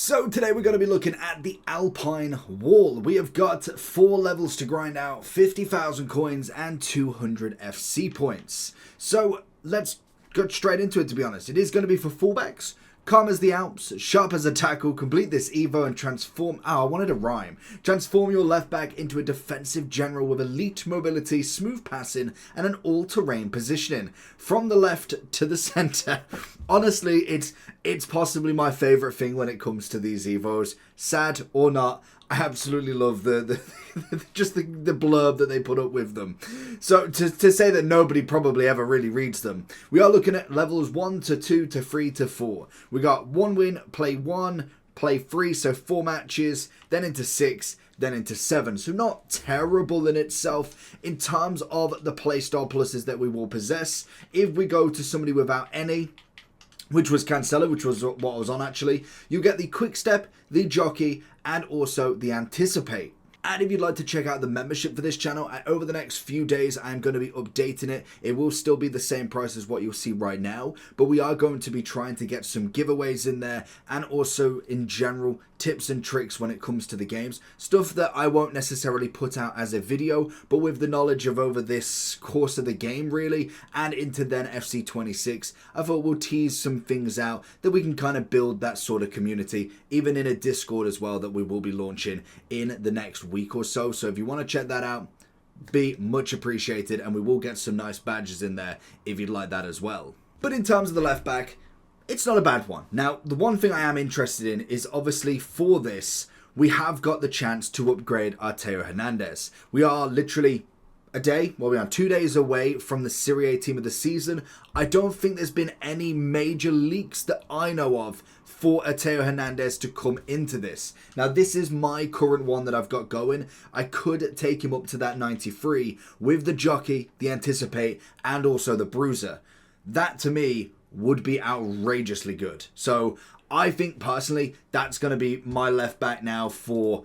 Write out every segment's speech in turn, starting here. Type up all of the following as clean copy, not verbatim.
So today we're going to be looking at the Alpine wall. We have got 4 levels to grind out, 50,000 coins and 200 FC points. So let's get straight into it, to be honest. It is going to be for fullbacks. Calm as the Alps, sharp as a tackle, complete this Evo and transform... I wanted a rhyme. Transform your left back into a defensive general with elite mobility, smooth passing and an all-terrain positioning. From the left to the centre. Honestly, it's possibly my favourite thing when it comes to these Evos. Sad or not, I absolutely love the blurb that they put up with them. So to say that nobody probably ever really reads them, we are looking at levels 1 to 2 to 3 to 4. We got 1 win, play 1, play 3, so 4 matches, then into 6, then into 7. So not terrible in itself in terms of the playstyle pluses that we will possess. If we go to somebody without any, which was Cancelo, which was what I was on actually, you get the quick step, the jockey, and also the anticipate. And if you'd like to check out the membership for this channel, over the next few days, I'm going to be updating it. It will still be the same price as what you'll see right now, but we are going to be trying to get some giveaways in there and also in general tips and tricks when it comes to the games. Stuff that I won't necessarily put out as a video, but with the knowledge of over this course of the game really, and into then FC26, I thought we'll tease some things out that we can kind of build that sort of community, even in a Discord as well that we will be launching in the next week or so. So if you want to check that out, be much appreciated, and we will get some nice badges in there if you'd like that as well. But in terms of the left back, it's not a bad one. Now, the one thing I am interested in is obviously for this, we have got the chance to upgrade our Theo Hernandez. We are literally we are 2 days away from the Serie A team of the season. I don't think there's been any major leaks that I know of for a Theo Hernandez to come into this. Now, this is my current one that I've got going. I could take him up to that 93 with the jockey, the anticipate, and also the bruiser. That, to me, would be outrageously good. So I think personally that's going to be my left back now for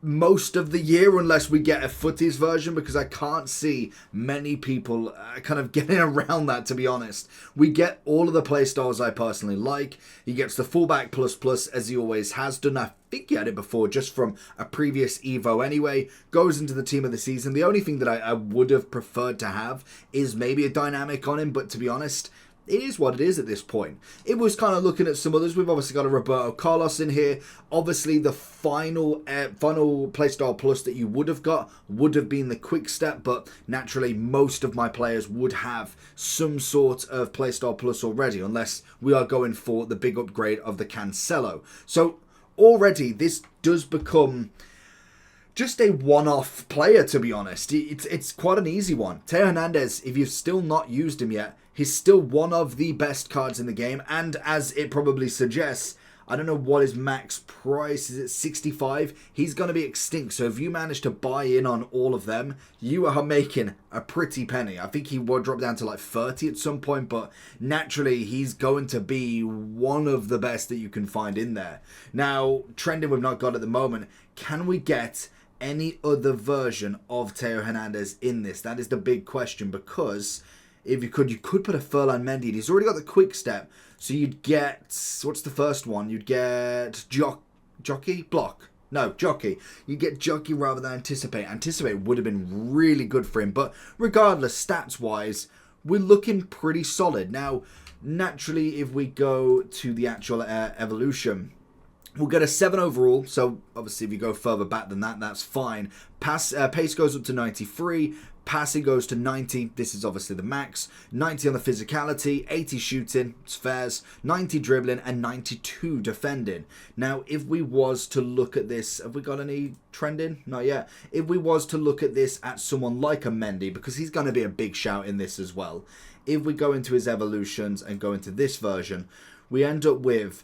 most of the year, unless we get a footies version, because I can't see many people kind of getting around that, to be honest. We get all of the playstyles I personally like. He gets the fullback plus as he always has done. I think he had it before just from a previous Evo anyway. Goes into the team of the season. The only thing that I would have preferred to have is maybe a dynamic on him, but to be honest, it is what it is at this point. It was kind of looking at some others. We've obviously got a Roberto Carlos in here. Obviously, the final playstyle plus that you would have got would have been the quick step, but naturally, most of my players would have some sort of playstyle plus already, unless we are going for the big upgrade of the Cancelo. So already, this does become just a one-off player, to be honest. It's quite an easy one. Theo Hernandez, if you've still not used him yet, he's still one of the best cards in the game. And as it probably suggests, I don't know what his max price is. At 65, he's going to be extinct. So if you manage to buy in on all of them, you are making a pretty penny. I think he will drop down to like 30 at some point, but naturally he's going to be one of the best that you can find in there. Now, trending we've not got at the moment, can we get any other version of Theo Hernandez in this? That is the big question, because if you could put a Furlan Mendy in. He's already got the quick step, so you'd get, what's the first one? You'd get jockey? Block. No, jockey. You get jockey rather than anticipate. Anticipate would have been really good for him, but regardless, stats-wise, we're looking pretty solid. Now, naturally, if we go to the actual evolution, we'll get a 7 overall, so obviously if you go further back than that, that's fine. Pace goes up to 93, passing goes to 90, this is obviously the max. 90 on the physicality, 80 shooting, it's fairs, 90 dribbling, and 92 defending. Now, if we was to look at this, have we got any trending? Not yet. If we was to look at this at someone like a Mendy, because he's going to be a big shout in this as well. If we go into his evolutions and go into this version, we end up with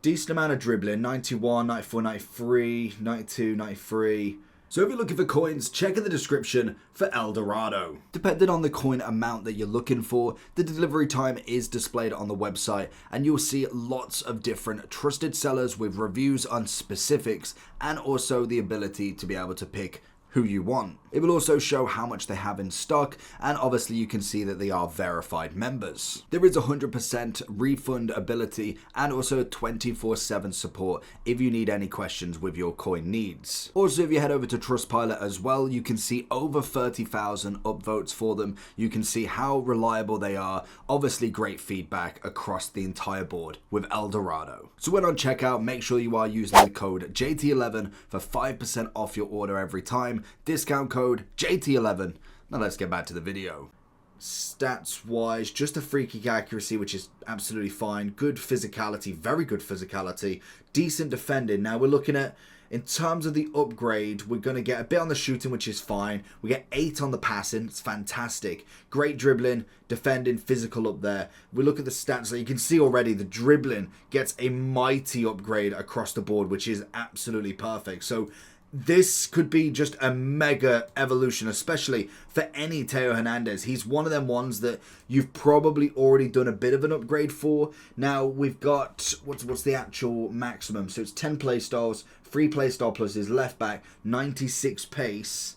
decent amount of dribbling, 91, 94, 93, 92, 93. So if you're looking for coins, check in the description for El Dorado. Depending on the coin amount that you're looking for, the delivery time is displayed on the website, and you'll see lots of different trusted sellers with reviews on specifics, and also the ability to be able to pick who you want. It will also show how much they have in stock, and obviously you can see that they are verified members. There is 100% refund ability and also 24/7 support if you need any questions with your coin needs. Also, if you head over to Trustpilot as well, you can see over 30,000 upvotes for them. You can see how reliable they are. Obviously great feedback across the entire board with Eldorado. So when on checkout, make sure you are using the code JT11 for 5% off your order every time. Discount code JT11. Now let's get back to the video. Stats wise, just a free kick accuracy, which is absolutely fine. Good physicality, very good physicality. Decent defending. Now we're looking at, in terms of the upgrade, we're going to get a bit on the shooting, which is fine. We get 8 on the passing. It's fantastic. Great dribbling, defending, physical up there. We look at the stats. So you can see already the dribbling gets a mighty upgrade across the board, which is absolutely perfect. So this could be just a mega evolution, especially for any Teo Hernandez. He's one of them ones that you've probably already done a bit of an upgrade for. Now we've got, what's the actual maximum? So it's 10 playstyles, 3 playstyle plus his left back, 96 pace,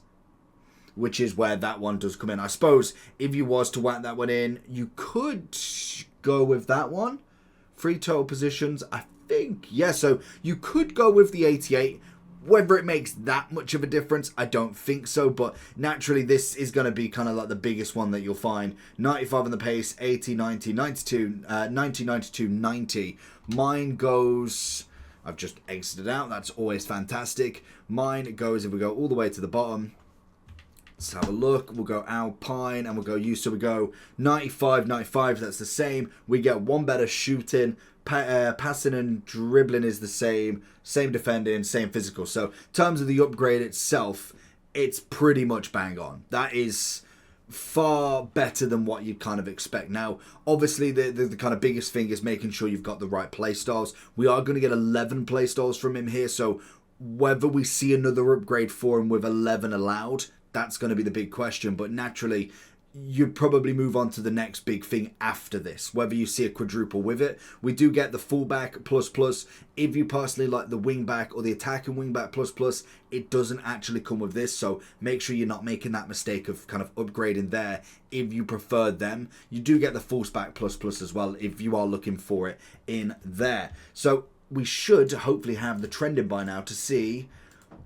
which is where that one does come in. I suppose if you was to whack that one in, you could go with that one. 3 total positions, I think. Yeah, so you could go with the 88. Whether it makes that much of a difference, I don't think so, but naturally this is going to be kind of like the biggest one that you'll find. 95 on the pace, 80, 90, 92, 90, 92, 90. Mine goes, I've just exited out, that's always fantastic. Mine goes, if we go all the way to the bottom, let's have a look. We'll go Alpine and we'll go U. So we go 95, 95, that's the same. We get one better shooting. Passing and dribbling is the same defending, same physical. So in terms of the upgrade itself, it's pretty much bang on. That is far better than what you'd kind of expect. Now, obviously, the kind of biggest thing is making sure you've got the right playstyles. We are going to get 11 playstyles from him here, so whether we see another upgrade for him with 11 allowed, that's going to be the big question. But naturally, you'd probably move on to the next big thing after this, whether you see a quadruple with it. We do get the fullback plus plus. If you personally like the wingback or the attacking wingback plus plus, it doesn't actually come with this, so make sure you're not making that mistake of kind of upgrading there if you prefer them. You do get the fullback plus plus as well if you are looking for it in there. So we should hopefully have the trending by now to see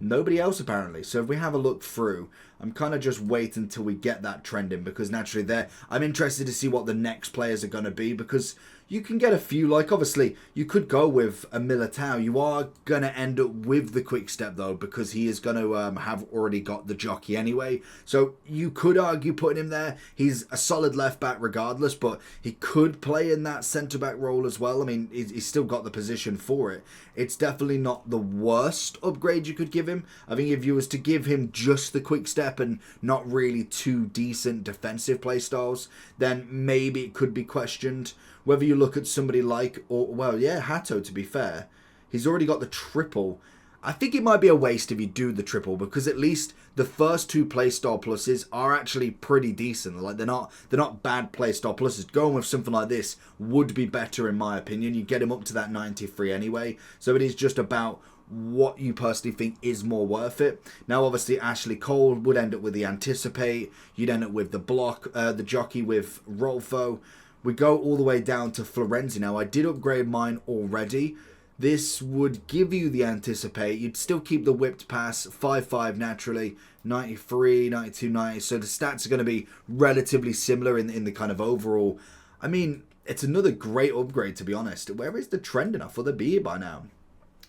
nobody else apparently. So if we have a look through, I'm kind of just waiting until we get that trending, because naturally there, I'm interested to see what the next players are going to be, because you can get a few, like obviously you could go with a Militao. You are going to end up with the quick step though, because he is going to have already got the jockey anyway. So you could argue putting him there. He's a solid left back regardless, but he could play in that centre back role as well. I mean, he's still got the position for it. It's definitely not the worst upgrade you could give him. I think if you was to give him just the quick step and not really two decent defensive play styles, then maybe it could be questioned. Whether you look at somebody like, or well, yeah, Hato, to be fair, he's already got the triple. I think it might be a waste if you do the triple, because at least the first 2 playstyle pluses are actually pretty decent. Like they're not bad playstyle pluses. Going with something like this would be better in my opinion. You get him up to that 93 anyway. So it is just about what you personally think is more worth it. Now obviously Ashley Cole would end up with the Anticipate. You'd end up with the block, the jockey with Rolfo. We go all the way down to Florenzi. Now I did upgrade mine already. This would give you the Anticipate. You'd still keep the whipped pass, 5-5 naturally, 93, 92, 90. So the stats are going to be relatively similar in the kind of overall. I mean, it's another great upgrade, to be honest. Where is the trending? I thought they'd be here by now.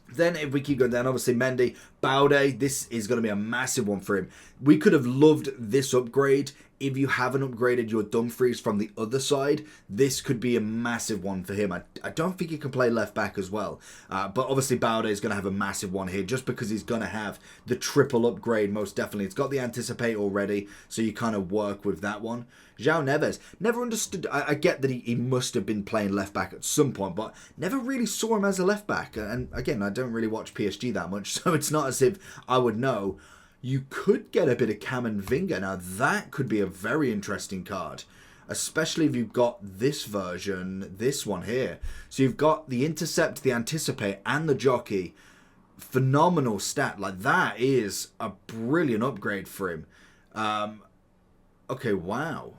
Then if we keep going down, obviously Mendy, Baude, this is going to be a massive one for him. We could have loved this upgrade. If you haven't upgraded your Dumfries from the other side, this could be a massive one for him. I don't think he can play left back as well. But obviously Baude is going to have a massive one here just because he's going to have the triple upgrade most definitely. It's got the Anticipate already, so you kind of work with that one. João Neves, never understood. I get that he must have been playing left back at some point, but never really saw him as a left back. And again, I don't really watch PSG that much, so it's not as if I would know. You could get a bit of Camavinga. Now that could be a very interesting card, especially if you've got this version, this one here. So you've got the Intercept, the Anticipate, and the Jockey. phenomenal stat. Like, that is a brilliant upgrade for him. Okay, wow.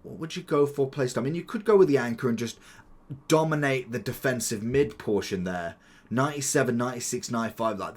What would you go for placed? I mean, you could go with the anchor and just dominate the defensive mid portion there. 97, 96, 95. Like,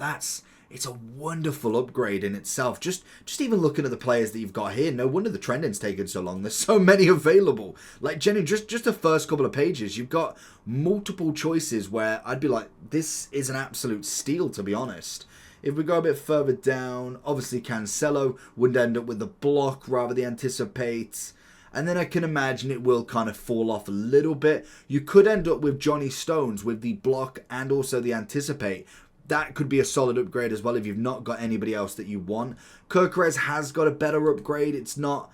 it's a wonderful upgrade in itself. Just even looking at the players that you've got here, no wonder the trending's taken so long. There's so many available. Like, Jenny, just the first couple of pages, you've got multiple choices where I'd be like, this is an absolute steal, to be honest. If we go a bit further down, obviously Cancelo would end up with the block rather than anticipate. And then I can imagine it will kind of fall off a little bit. You could end up with Johnny Stones with the block and also the anticipate. That could be a solid upgrade as well if you've not got anybody else that you want. Gyökeres has got a better upgrade. It's not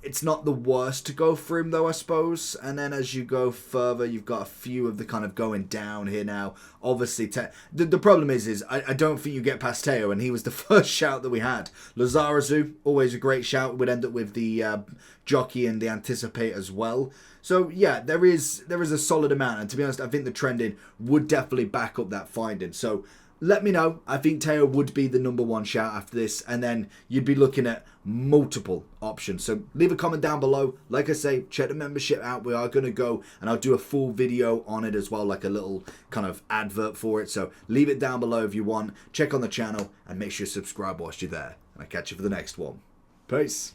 the worst to go for him though, I suppose. And then as you go further, you've got a few of the kind of going down here now. Obviously, the problem is I don't think you get past Teo, and he was the first shout that we had. Lizarazu, always a great shout. Would end up with the jockey and the anticipate as well. So yeah, there is a solid amount, and to be honest, I think the trending would definitely back up that finding. So let me know. I think Teo would be the number one shout after this, and then you'd be looking at multiple options. So leave a comment down below. Like I say, check the membership out. We are going to go, and I'll do a full video on it as well, like a little kind of advert for it. So leave it down below if you want. Check on the channel, and make sure you subscribe whilst you're there. And I'll catch you for the next one. Peace.